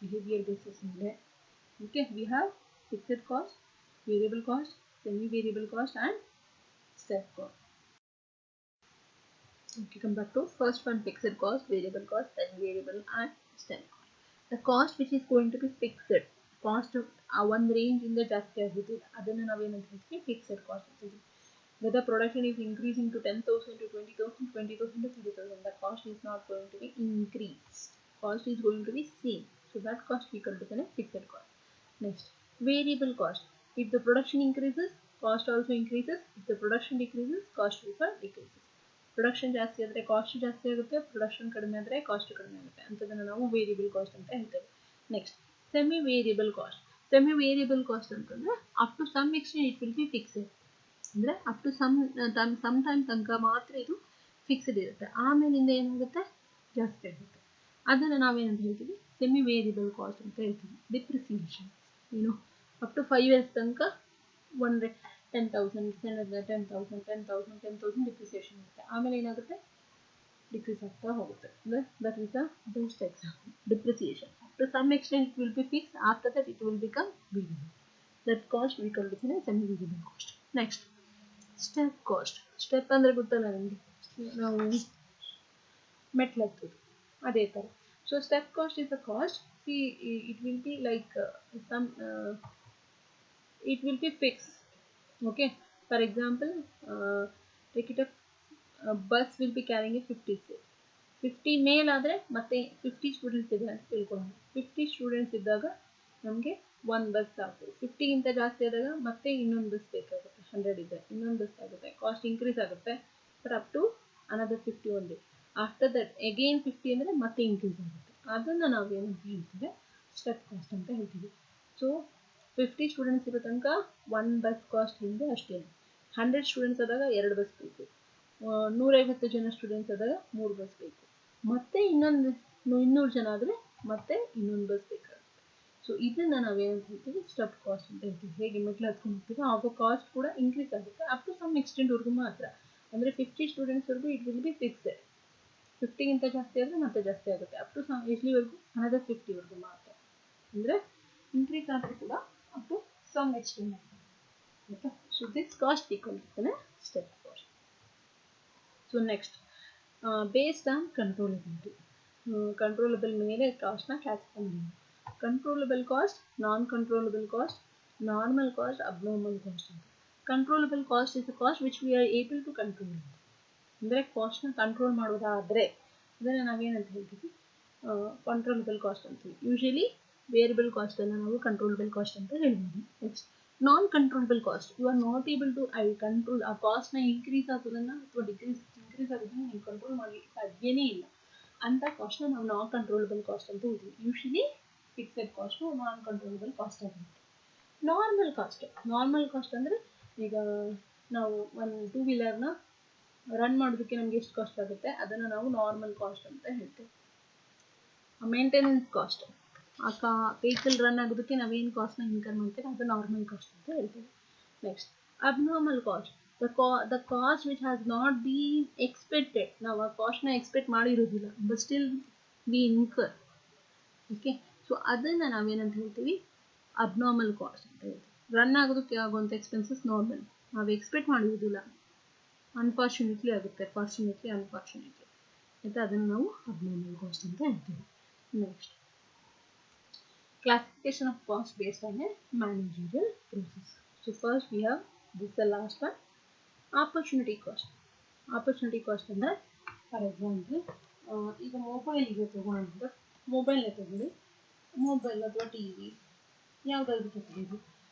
behavior basis ಮೇಲೆ. Okay, we have fixed cost, variable cost, semi-variable cost and step cost. Okay, come back to first one, fixed cost, variable cost, semi-variable and step cost. The cost which is going to be fixed, cost ಒಂದು range ಇಂದ ಜಾಸ್ತಿ ಆಗುತ್ತಿಲ್ಲ, ಅದನ್ನು ನಾವೇನಂತ ಹೇಳ್ತೀವಿ, fixed cost ಅಂತೀವಿ. Whether production is increasing to 10,000 to 20,000, 20,000 to 30,000, the cost is not going to be increased. Cost is going to be same. So that cost we call it as fixed cost. Next, variable cost. If the production increases, cost also increases. If the production decreases, cost also decreases. Production ಜಾಸ್ತಿ ಆದರೆ cost ಜಾಸ್ತಿ ಆಗುತ್ತೆ, production ಕಡಿಮೆ ಆದರೆ cost ಕಡಿಮೆ ಆಗುತ್ತೆ ಅಂತದನ್ನು ನಾವು variable cost ಅಂತ ಹೇಳ್ತೇವೆ. Next semi variable cost. Semi variable cost ಅಂತಂದರೆ up to some extent it will be fixed. ಅಂದರೆ ಅಪ್ ಟು ಸಮ್ ಟೈಮ್ ತನಕ ಮಾತ್ರ ಇದು ಫಿಕ್ಸ್ಡ್ ಇರುತ್ತೆ, ಆಮೇಲಿಂದ ಏನಾಗುತ್ತೆ ಜಾಸ್ತಿ ಆಗುತ್ತೆ. ಅದನ್ನು ನಾವೇನಂತ ಹೇಳ್ತೀವಿ, ಸೆಮಿ ವೇರಿಯಬಲ್ ಕಾಸ್ಟ್ ಅಂತ ಹೇಳ್ತೀವಿ. ಡಿಪ್ರಿಸಿಯೇಷನ್ ಏನು ಅಪ್ ಟು 5 years ತನಕ 10,000 ಡಿಪ್ರಿಸಿಯೇಷನ್ ಇರುತ್ತೆ, ಆಮೇಲೆ ಏನಾಗುತ್ತೆ ಡಿಕ್ರೀಸ್ ಆಗ್ತಾ ಹೋಗುತ್ತೆ. That is the best example, depreciation. Up to some extent it will be fix, after that it will become variable. That cost we call it as semi variable cost. Next step cost. Step ಅಂದರೆ ಗೊತ್ತಲ್ಲ ನಿಮಗೆ, ನಾವು ಮೆಟ್ಲು ಹತ್ತೋದು ಅದೇ ಥರ. So step cost is a cost, it will be like it will be fixed. Okay, for example, take it up, bus will be carrying a 50 ಮೇಲ್ ಆದರೆ ಮತ್ತೆ 50 ಸ್ಟೂಡೆಂಟ್ಸ್ ಇದೆ ಅಂತ ತಿಳ್ಕೊಳ್ಳೋಣ. 50 ಸ್ಟೂಡೆಂಟ್ಸ್ ಇದ್ದಾಗ ನಮಗೆ ಒಂದು ಬಸ್ ಸಾಕು. 50ಗಿಂತ ಜಾಸ್ತಿ ಆದಾಗ ಮತ್ತೆ ಇನ್ನೊಂದು ಬಸ್ ಬೇಕಾಗುತ್ತೆ. 100 ಇದ್ದರೆ ಇನ್ನೊಂದು ಬಸ್ ಆಗುತ್ತೆ, ಕಾಸ್ಟ್ ಇನ್ಕ್ರೀಸ್ ಆಗುತ್ತೆ. ಬಟ್ ಅಪ್ ಟು ಅನದರ್ 50 ಒಂದೇ. ಆಫ್ಟರ್ ದಟ್ ಅಗೇನ್ 50 ಅಂದರೆ ಮತ್ತೆ ಇನ್ಕ್ರೀಸ್ ಆಗುತ್ತೆ. ಅದನ್ನು ನಾವೇನಂತ ಹೇಳ್ತೀವಿ, ಸ್ಟೆಪ್ ಕಾಸ್ಟ್ ಅಂತ ಹೇಳ್ತೀವಿ. ಸೊ 50 ಸ್ಟೂಡೆಂಟ್ಸ್ ಇರೋ ತನಕ ಒಂದು ಬಸ್ ಕಾಸ್ಟ್ ಹಿಂದೆ ಅಷ್ಟೇ. 100 ಸ್ಟೂಡೆಂಟ್ಸ್ ಆದಾಗ 2 ಬಸ್ ಬೇಕು. 150 ಜನ ಸ್ಟೂಡೆಂಟ್ಸ್ ಆದಾಗ 3 ಬಸ್ ಬೇಕು. ಮತ್ತೆ 200 ಜನ ಆದರೆ ಮತ್ತೆ ಇನ್ನೊಂದು ಬಸ್ ಬೇಕಾಗುತ್ತೆ. ಸೊ ಇದನ್ನು ನಾವೇನಂತ ಹೇಳ್ತೀವಿ, ಸ್ಟೆಪ್ ಕಾಸ್ಟ್ ಅಂತ ಹೇಳ್ತೀವಿ. ಹೇಗೆ ಮೆಟ್ಲು ಹತ್ಕೊಂಡು ಹೋಗ್ತೀವಿ ಆಗ ಕಾಸ್ಟ್ ಕೂಡ ಇನ್ಕ್ರೀಸ್ ಆಗುತ್ತೆ ಅಪ್ ಟು ಸಮ್ ಎಕ್ಸ್ಟೆಂಟ್ವರೆಗೂ ಮಾತ್ರ. ಅಂದರೆ 50 ಸ್ಟೂಡೆಂಟ್ಸ್ವರೆಗೂ ಇಟ್ ವಿಲ್ ಬಿ ಫಿಕ್ಸ್ಡ್. 50ಗಿಂತ ಜಾಸ್ತಿ ಆದರೆ ಮತ್ತೆ ಜಾಸ್ತಿ ಆಗುತ್ತೆ, ಅಪ್ ಟು ಸಮ್ ಎಷ್ಟಿವರೆಗೂ, ಅನದರ್ 50ವರೆಗೂ ಮಾತ್ರ. ಅಂದರೆ ಇನ್ಕ್ರೀಸ್ ಆದರೂ ಕೂಡ up to some extent. Okay, so this cost equal to step cost. So next, based on controllability, controllable ಮೇಲೆ ಕಾಸ್ಟ್ ನ ಕ್ಲಾಸಿಫೈ ಮಾಡಿ. Controllable cost, non controllable cost, normal cost, abnormal cost ಅಂತ. Controllable cost is a cost which we are able to control. ಅಂದರೆ ಕಾಸ್ಟ್ನ control ಮಾಡೋದಾದರೆ ಅದನ್ನು ನಾವೇನಂತ ಹೇಳ್ತೀವಿ, ಕಂಟ್ರೋಲಬಲ್ ಕಾಸ್ಟ್ ಅಂತೀವಿ. ಯೂಶಲಿ ವೇರಿಯಬಲ್ ಕಾಸ್ಟ್ ಅನ್ನು ನಾವು ಕಂಟ್ರೋಲಬಲ್ ಕಾಸ್ಟ್ ಅಂತ ಹೇಳ್ಬೋದು. Next non controllable cost, you are not able to control. ಆ ಕಾಸ್ಟ್ನ ಇನ್ಕ್ರೀಸ್ ಆಗೋದನ್ನು ಅಥವಾ ಇನ್ಕ್ರೀಸ್ ಆಗೋದನ್ನು ನೀವು ಕಂಟ್ರೋಲ್ ಮಾಡಲಿಕ್ಕೆ ಸಾಧ್ಯನೇ ಇಲ್ಲ ಅಂತ ಕಾಸ್ಟ್ನ ನಾವು ನಾನ್ ಕಂಟ್ರೋಲಬಲ್ ಕಾಸ್ಟ್ ಅಂತ ಹೇಳ್ತೀವಿ. ಯೂಶಲಿ ಫಿಕ್ಸೆಡ್ ಕಾಸ್ಟು ನಾನ್ ಕಂಟ್ರೋಲಬಲ್ ಕಾಸ್ಟ್ ಆಗಿರುತ್ತೆ. ನಾರ್ಮಲ್ ಕಾಸ್ಟ್ ಅಂದರೆ ಈಗ ನಾವು ಒಂದು 2 ವೀಲರ್ನ ರನ್ ಮಾಡೋದಕ್ಕೆ ನಮಗೆ ಎಷ್ಟು ಕಾಸ್ಟ್ ಆಗುತ್ತೆ ಅದನ್ನು ನಾವು ನಾರ್ಮಲ್ ಕಾಸ್ಟ್ ಅಂತ ಹೇಳ್ತೇವೆ. ಮೇಂಟೆನೆನ್ಸ್ ಕಾಸ್ಟ್, ಆ ವೆಹಿಕಲ್ ರನ್ ಆಗೋದಕ್ಕೆ ನಾವೇನು ಕಾಸ್ಟ್ನ ಇನ್ಕರ್ ಮಾಡ್ತೇವೆ ಅದು ನಾರ್ಮಲ್ ಕಾಸ್ಟ್ ಅಂತ ಹೇಳ್ತೇವೆ. Next abnormal cost, the cost which has not been expected. ನಾವು ಆ ಕಾಸ್ಟ್ನ ಎಕ್ಸ್ಪೆಕ್ಟ್ ಮಾಡಿರೋದಿಲ್ಲ, but still we incur. Okay, so ಅದನ್ನು ನಾವೇನಂತ ಹೇಳ್ತೀವಿ, ಅಬ್ನಾರ್ಮಲ್ ಕಾಸ್ಟ್ ಅಂತ ಹೇಳ್ತೀವಿ. ರನ್ ಆಗೋದಕ್ಕೆ ಆಗುವಂಥ ಎಕ್ಸ್ಪೆನ್ಸಸ್ ನಾರ್ಮಲ್, ನಾವು ಎಕ್ಸ್ಪೆಕ್ಟ್ ಮಾಡಿರೋದಿಲ್ಲ, ಅನ್ಫಾರ್ಚುನೇಟ್ಲಿ ಆಗುತ್ತೆ, ಫಾರ್ಚುನೇಟ್ಲಿ ಅನ್ಫಾರ್ಚುನೇಟ್ಲಿ ಆಯಿತಾ, ಅದನ್ನು ನಾವು ಅಬ್ನಾರ್ಮಲ್ ಕಾಸ್ಟ್ ಅಂತ ಹೇಳ್ತೀವಿ. Next classification of cost based on a managerial process. So first we have, this is the last one, opportunity cost. Opportunity cost ಅಂದರೆ ಫಾರ್ ಎಕ್ಸಾಂಪಲ್ ಈಗ ಮೊಬೈಲಿಗೆ ತಗೊಂಡ್ರೆ, ಮೊಬೈಲ್ನ ತಗೊಳ್ಳಿ, ಮೊಬೈಲ್ ಅಥವಾ ಟಿ ವಿ ಯಾವುದಾದ್ರೂ ತಗೊಳ್ಳಿ.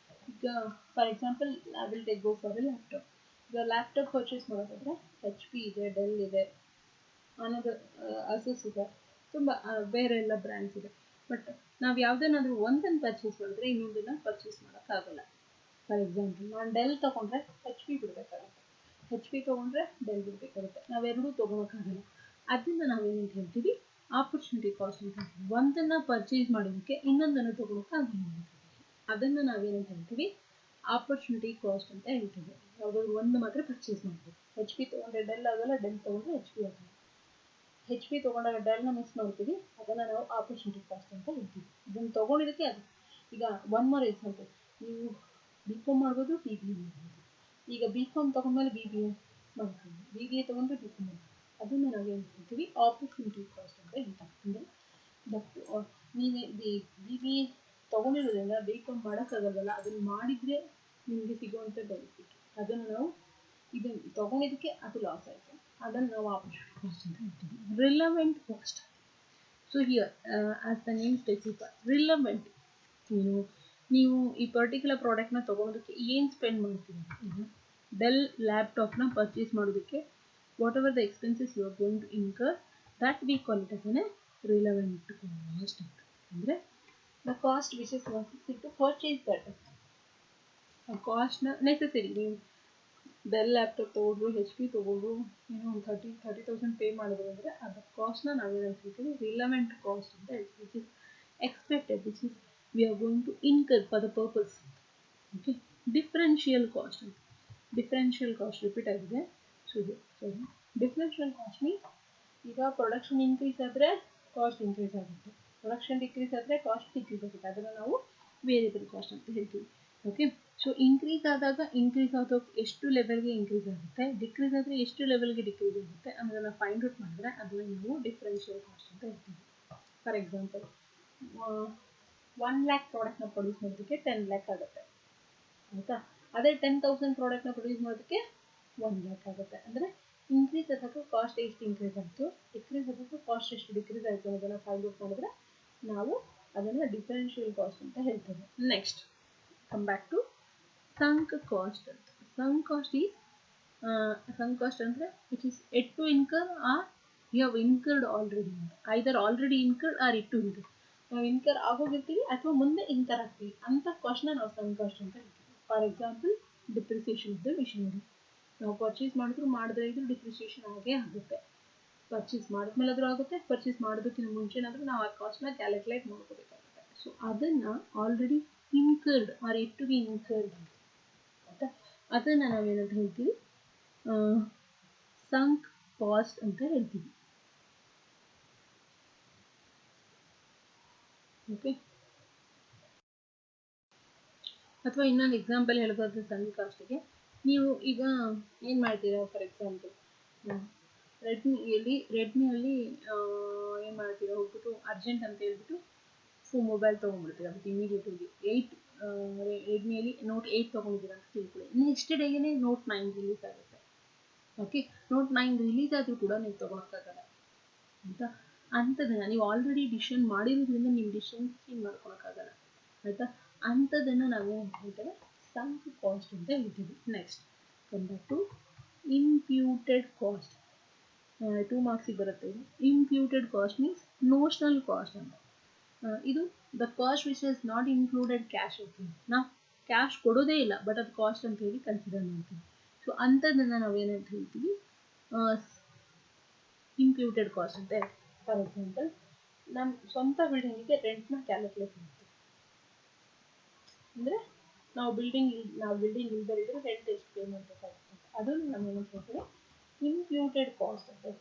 ಈಗ for example I will take go for A laptop. ಈಗ ಲ್ಯಾಪ್ಟಾಪ್ ಪರ್ಚೇಸ್ ಮಾಡೋದಾದರೆ HP ಇದೆ, ಡೆಲ್ ಇದೆ, ಅನ್ನೋದು ಅಸಸ್ ಇದೆ, ತುಂಬ ಬೇರೆ ಎಲ್ಲ ಬ್ರ್ಯಾಂಡ್ಸ್ ಇದೆ. ಬಟ್ ನಾವು ಯಾವುದನ್ನಾದರೂ ಒಂದನ್ನು ಪರ್ಚೇಸ್ ಮಾಡಿದ್ರೆ ಇನ್ನೊಂದನ್ನು ಪರ್ಚೇಸ್ ಮಾಡೋಕ್ಕಾಗಲ್ಲ. ಫಾರ್ ಎಕ್ಸಾಂಪಲ್ ನಾನು ಡೆಲ್ ತೊಗೊಂಡ್ರೆ HP ಬಿಡಬೇಕಾಗುತ್ತೆ, HP ತೊಗೊಂಡ್ರೆ ಡೆಲ್ ಬಿಡಬೇಕಾಗುತ್ತೆ, ನಾವೆರಡೂ ತೊಗೊಳಕ್ಕಾಗಲ್ಲ. ಅದನ್ನು ನಾವೇನಂತ ಹೇಳ್ತೀವಿ, ಆಪರ್ಚುನಿಟಿ ಕಾಸ್ಟ್ ಅಂತ ಹೇಳ್ತೀವಿ. ಒಂದನ್ನು ಪರ್ಚೇಸ್ ಮಾಡೋದಕ್ಕೆ ಇನ್ನೊಂದನ್ನು ತೊಗೊಳಕ್ಕಾಗಲ್ಲ, ಅದನ್ನು ನಾವೇನಂತ ಹೇಳ್ತೀವಿ, ಆಪರ್ಚುನಿಟಿ ಕಾಸ್ಟ್ ಅಂತ ಹೇಳ್ತೀವಿ. ಯಾವುದಾದ್ರು ಒಂದು ಮಾತ್ರ ಪರ್ಚೇಸ್ ಮಾಡ್ಬೋದು. HP ತೊಗೊಂಡ್ರೆ ಡೆಲ್ ಆಗಲ್ಲ, ಡೆಲ್ ತೊಗೊಂಡ್ರೆ HP ಆಗಲ್ಲ. HP ತೊಗೊಂಡಾಗ ಡೆಲ್ನ ಮಿಸ್ ಮಾಡ್ತೀವಿ, ಅದನ್ನು ನಾವು ಆಪರ್ಚುನಿಟಿ ಕಾಸ್ಟ್ ಅಂತ ಹೇಳ್ತೀವಿ. ಇದನ್ನು ತೊಗೊಂಡಿದ್ದಕ್ಕೆ ಅದು. ಈಗ ಒನ್ ಮೋರ್ ಎಕ್ಸಾಂಪಲ್, ನೀವು BCom ಮಾಡ್ಬೋದು, BBA ಮಾಡ್ಬೋದು. ಈಗ BCom ತೊಗೊಂಡ್ಮೇಲೆ BBA ಮಾಡ್ತೀವಿ, BBA ತೊಗೊಂಡ್ರೆ BCom ಮಾಡ್ತೀವಿ. ಅದನ್ನು ನಾವೇನು ಹೇಳ್ತೀವಿ, ಆಪರ್ಚುನಿಟಿ ಕಾಸ್ಟ್ ಅಂತ ಹೇಳ್ತಾರೆ. ಅಂದರೆ ನೀವೇ BBA ತೊಗೊಂಡಿರೋದ್ರಿಂದ BCom ಮಾಡೋಕ್ಕಾಗಲ್ಲ, ಅದನ್ನು ಮಾಡಿದರೆ ನಿಮಗೆ ಸಿಗುವಂಥ ಬೆನಿಫಿಟ್, ಅದನ್ನು ನಾವು ಇದನ್ನು ತೊಗೊಂಡಿದ್ದಕ್ಕೆ ಅದು ಲಾಸ್ ಆಯಿತು, ಅದನ್ನು ನಾವು ಆಪರ್ಚುನಿಟಿ ಕಾಸ್ಟ್ ಅಂತ ಹೇಳ್ತೀವಿ. Relevant cost. So here as the name specify, relevant, ನೀವು ಈ ಪರ್ಟಿಕ್ಯುಲರ್ ಪ್ರಾಡಕ್ಟ್ನ ತೊಗೊಳೋದಕ್ಕೆ ಏನು ಸ್ಪೆಂಡ್ ಮಾಡ್ತೀವಿ. ಈಗ ಡೆಲ್ ಲ್ಯಾಪ್ಟಾಪ್ನ ಪರ್ಚೇಸ್ ಮಾಡೋದಕ್ಕೆ whatever the expenses you are going to incur, that we call it as a relevant cost ಅಂತ. ಅಂದರೆ the cost which is necessary to purchase that, ಆ ಕಾಸ್ಟ್ನ ನೆಸೆಸರಿ. ನೀವು ಡೆಲ್ ಲ್ಯಾಪ್ಟಾಪ್ ತೊಗೊಂಡ್ರು, HP ತೊಗೊಂಡ್ರು, ಏನೋ ಒಂದು 30,000 ಪೇ ಮಾಡಿದ್ರು ಅಂದರೆ ಅದರ ಕಾಸ್ಟ್ನ ನಾವೇನು ಹೇಳ್ತೀವಿ, ರಿಲವೆಂಟ್ ಕಾಸ್ಟ್ ಅಂತ ಹೇಳ್ತೀವಿ. Which is expected, which is we are going to incur for the purpose. Okay, differential cost ಅಂತ. ಡಿಫ್ರೆನ್ಷಿಯಲ್ ಕಾಸ್ಟ್ ರಿಪೀಟ್ ಆಗಿದೆ. ಸೊ ಡಿಫ್ರೆನ್ಷಿಯಲ್ ಕಾಸ್ಟ್ ಮೀನ್ಸ್, ಈಗ ಪ್ರೊಡಕ್ಷನ್ ಇನ್ಕ್ರೀಸ್ ಆದರೆ ಕಾಸ್ಟ್ ಇನ್ಕ್ರೀಸ್ ಆಗುತ್ತೆ, ಪ್ರೊಡಕ್ಷನ್ ಡಿಕ್ರೀಸ್ ಆದರೆ cost decrease ಆಗುತ್ತೆ, ಅದನ್ನು ನಾವು variable cost ಅಂತ ಹೇಳ್ತೀವಿ. ಓಕೆ, ಸೊ ಇನ್ಕ್ರೀಸ್ ಆದಾಗ ಇನ್ಕ್ರೀಸ್ ಆಗೋದು ಎಷ್ಟು ಲೆವೆಲ್ಗೆ ಇನ್ಕ್ರೀಸ್ ಆಗುತ್ತೆ, ಡಿಕ್ರೀಸ್ ಆದರೆ ಎಷ್ಟು ಲೆವೆಲ್ಗೆ ಡಿಕ್ರೀಸ್ ಆಗುತ್ತೆ ಅನ್ನೋದನ್ನು ಫೈಂಡ್ ಔಟ್ ಮಾಡಿದ್ರೆ ಅದನ್ನು ನಾವು ಡಿಫ್ರೆನ್ಷಿಯಲ್ ಕಾಸ್ಟ್ ಅಂತ ಹೇಳ್ತೀವಿ. ಫಾರ್ ಎಕ್ಸಾಂಪಲ್ 1 lakh ಪ್ರಾಡಕ್ಟ್ನ ಪ್ರೊಡ್ಯೂಸ್ ಮಾಡೋದಕ್ಕೆ 10 lakh ಆಗುತ್ತೆ, ಆಯಿತಾ. ಅದೇ 10,000 ಪ್ರಾಡಕ್ಟ್ನ ಪ್ರೊಡ್ಯೂಸ್ ಮಾಡೋದಕ್ಕೆ 1 lakh ಆಗುತ್ತೆ. ಅಂದರೆ ಇನ್ಕ್ರೀಸ್ ಆದಾಗ ಕಾಸ್ಟ್ ಎಷ್ಟು ಇನ್ಕ್ರೀಸ್ ಆಯಿತು, ಡಿಕ್ರೀಸ್ ಆದಾಗ ಕಾಸ್ಟ್ ಎಷ್ಟು ಡಿಕ್ರೀಸ್ ಆಯಿತು ಅನ್ನೋದನ್ನು ಫೈಂಡ್ ಔಟ್ ಮಾಡಿದ್ರೆ ನಾವು ಅದನ್ನು ಡಿಫ್ರೆನ್ಷಿಯಲ್ ಕಾಸ್ಟ್ ಅಂತ ಹೇಳ್ತೇವೆ. Next come back to sunk cost. Sunk cost is sunk cost ಅಂದರೆ which is yet to incur or you have incurred already, either already incurred or yet to incur. ನಾವು incur ಆಗೋಗಿರ್ತೀವಿ ಅಥವಾ ಮುಂದೆ incur ಆಗ್ತೀವಿ ಅಂತ ಕಾಸ್ಟ್ನ ನಾವು sunk cost ಅಂತ ಹೇಳ್ತೀವಿ. For example depreciation of the machinery, ನಾವು ಪರ್ಚೇಸ್ ಮಾಡಿದ್ರೆ ಇದು ಡಿಪ್ರಿಸಿಯೇಷನ್ ಆಗೇ ಆಗುತ್ತೆ. ಪರ್ಚೇಸ್ ಮಾಡಿದ್ಮೇಲೆ ಆದರೂ ಆಗುತ್ತೆ, ಪರ್ಚೇಸ್ ಮಾಡೋದಕ್ಕಿಂತ ಮುಂಚೆನಾದರೂ ನಾವು ಆ ಕಾಸ್ಟ್ನ ಕ್ಯಾಲ್ಕುಲೇಟ್ ಮಾಡ್ಕೋಬೇಕಾಗುತ್ತೆ. ಸೊ ಅದನ್ನು already incurred or yet to be incurred ಅಂತ, ಅದನ್ನು ನಾವೇನಂತ ಹೇಳ್ತೀವಿ, ಸಂಕ್ ಕಾಸ್ಟ್ ಅಂತ ಹೇಳ್ತೀವಿ. ಓಕೆ, ಅಥವಾ ಇನ್ನೊಂದು ಎಕ್ಸಾಂಪಲ್ ಹೇಳೋದಾದ್ರೆ ಸಂಕ್ ಕಾಸ್ಟಿಗೆ, ನೀವು ಈಗ ಏನು ಮಾಡ್ತೀರಾ, ಫಾರ್ ಎಕ್ಸಾಂಪಲ್ ರೆಡ್ಮಿಯಲ್ಲಿ ಏನು ಮಾಡ್ತೀರಾ, ಹೋಗ್ಬಿಟ್ಟು ಅರ್ಜೆಂಟ್ ಅಂತ ಹೇಳ್ಬಿಟ್ಟು ಮೊಬೈಲ್ ತೊಗೊಂಡ್ಬಿಡ್ತೀರಾ, ಮತ್ತು ಇಮಿಡಿಯೇಟಾಗಿ ರೆಡ್ಮಿಯಲ್ಲಿ Note 8 ತೊಗೊಂಡಿದ್ದೀರಾ ಅಂತ ತಿಳ್ಕೊಳ್ಳಿ. ನೆಕ್ಸ್ಟ್ ಡೇಗೆ Note 9 ರಿಲೀಸ್ ಆಗುತ್ತೆ. ಓಕೆ, Note 9 ರಿಲೀಸ್ ಆದರೂ ಕೂಡ ನೀವು ತೊಗೊಳಕ್ಕಾಗಲ್ಲ ಆಯಿತಾ. ಅಂಥದ್ದನ್ನು ನೀವು ಆಲ್ರೆಡಿ ಡಿಸಿಷನ್ ಮಾಡಿರೋದ್ರಿಂದ ನೀವು ಡಿಸಿಷನ್ ಚೇಂಜ್ ಮಾಡ್ಕೊಳಕ್ಕಾಗಲ್ಲ ಆಯಿತಾ. ಅಂಥದ್ದನ್ನು ನಾವೇನು ಹೇಳ್ತೇವೆ, ಸಂಕ್ ಕಾಸ್ಟ್ ಅಂತ ಹೇಳ್ತೀವಿ. Next come back to imputed cost. 2 ಮಾರ್ಕ್ಸಿಗೆ ಬರುತ್ತೆ ಇದು. Imputed cost means notional cost ಅಂತ. ಇದು the cost which is not included cash ಅಂತ. ನಾವು ಕ್ಯಾಶ್ ಕೊಡೋದೇ ಇಲ್ಲ, ಬಟ್ ಅದು ಕಾಸ್ಟ್ ಅಂತ ಹೇಳಿ ಕನ್ಸಿಡರ್ ಮಾಡ್ತೀವಿ. ಸೊ ಅಂಥದ್ದನ್ನು ನಾವೇನಂತ ಹೇಳ್ತೀವಿ, ಇಂಪ್ಯೂಟೆಡ್ ಕಾಸ್ಟ್ ಅಂತ ಹೇಳ್ತೀವಿ. ಫಾರ್ ಎಕ್ಸಾಂಪಲ್, ನಮ್ಮ ಸ್ವಂತ ಬಿಲ್ಡಿಂಗಿಗೆ ರೆಂಟ್ನ ಕ್ಯಾಲ್ಕುಲೇಟ್ ಮಾಡ್ತೀವಿ. ಅಂದರೆ ನಾವು ಬಿಲ್ಡಿಂಗ್ ಇಲ್ದೇ ಇದ್ರೆ ರೆಂಟ್ ಎಷ್ಟು ಪೇ ಮಾಡಬೇಕಾಗುತ್ತೆ ಅದನ್ನು ನಾವು ಏನು ಹೇಳ್ತೀವಿ, imputed cost of it.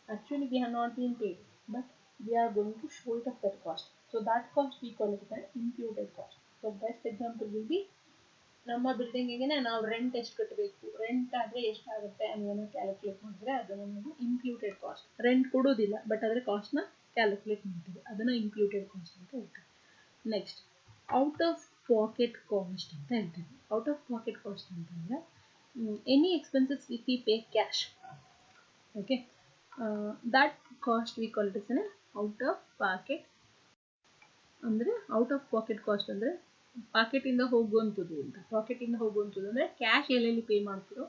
Actually, we have not been paid, but we are going to show it of that cost. So that cost we call it as imputed cost. So best example will be, ನಮ್ಮ ಬಿಲ್ಡಿಂಗಿಗೆ ನಾವು rent ಎಷ್ಟು ಕಟ್ಟಬೇಕು, rent ಆದರೆ ಎಷ್ಟಾಗುತ್ತೆ ಅನ್ನೋದನ್ನು calculate ಮಾಡಿದ್ರೆ ಅದನ್ನು ನಾವು ಇಂಪ್ಯೂಟೆಡ್ ಕಾಸ್ಟ್. ರೆಂಟ್ ಕೊಡೋದಿಲ್ಲ, ಬಟ್ ಅದರ ಕಾಸ್ಟ್ನ ಕ್ಯಾಲ್ಕುಲೇಟ್ ಮಾಡ್ತೀವಿ, ಅದನ್ನು ಇಂಪ್ಯೂಟೆಡ್ ಕಾಸ್ಟ್ ಅಂತ ಹೇಳ್ತೀವಿ. Next, out of packet cost ಅಂತ ಹೇಳ್ತೀವಿ. ಔಟ್ ಆಫ್ ಪಾಕೆಟ್ ಕಾಸ್ಟ್ ಅಂತಂದರೆ any expenses if we pay cash, okay, that cost we call it as an out of pocket. ಅಂದರೆ ಔಟ್ ಆಫ್ ಪಾಕೆಟ್ ಕಾಸ್ಟ್ ಅಂದರೆ ಪಾಕೆಟಿಂದ ಹೋಗುವಂಥದ್ದು ಅಂತ. ಪಾಕೆಟಿಂದ ಹೋಗುವಂಥದ್ದು ಅಂದರೆ ಕ್ಯಾಶ್ ಎಲ್ಲೆಲ್ಲಿ ಪೇ ಮಾಡ್ತಿರೋ,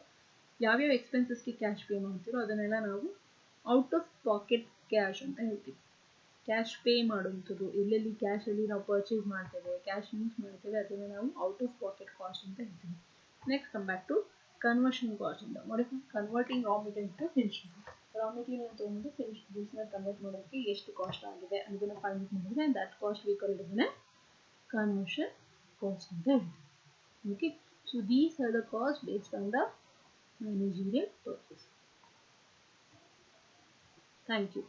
ಯಾವ್ಯಾವ ಎಕ್ಸ್ಪೆನ್ಸಸ್ಗೆ ಕ್ಯಾಶ್ ಪೇ ಮಾಡ್ತಿರೋ ಅದನ್ನೆಲ್ಲ ನಾವು ಔಟ್ ಆಫ್ ಪಾಕೆಟ್ ಕ್ಯಾಶ್ ಅಂತ ಹೇಳ್ತೀವಿ. ಕ್ಯಾಶ್ ಪೇ ಮಾಡುವಂಥದ್ದು, ಎಲ್ಲೆಲ್ಲಿ ಕ್ಯಾಶಲ್ಲಿ ನಾವು ಪರ್ಚೇಸ್ ಮಾಡ್ತೇವೆ, ಕ್ಯಾಶ್ ಯೂಸ್ ಮಾಡ್ತೇವೆ, ಅದನ್ನು ನಾವು ಔಟ್ ಆಫ್ ಪಾಕೆಟ್ ಕಾಸ್ಟ್ ಅಂತ ಹೇಳ್ತೀವಿ. Next come back to conversion cost ಅಂತ. Converting raw material to finish goods. Raw material ತೊಗೊಂಡು ಫಿನಿಶ್ ಗುಡ್ಸ್ನ ಕನ್ವರ್ಟ್ ಮಾಡೋದಕ್ಕೆ ಎಷ್ಟು ಕಾಸ್ಟ್ ಆಗಿದೆ ಅದನ್ನು ಫೈಂಡ್ ಔಟ್ ಮಾಡಿದ್ರೆ that cost we call it as conversion cost ಅಂತ ಹೇಳ್ತೀವಿ. Okay, so these are the cost based on the managerial purpose. Thank you.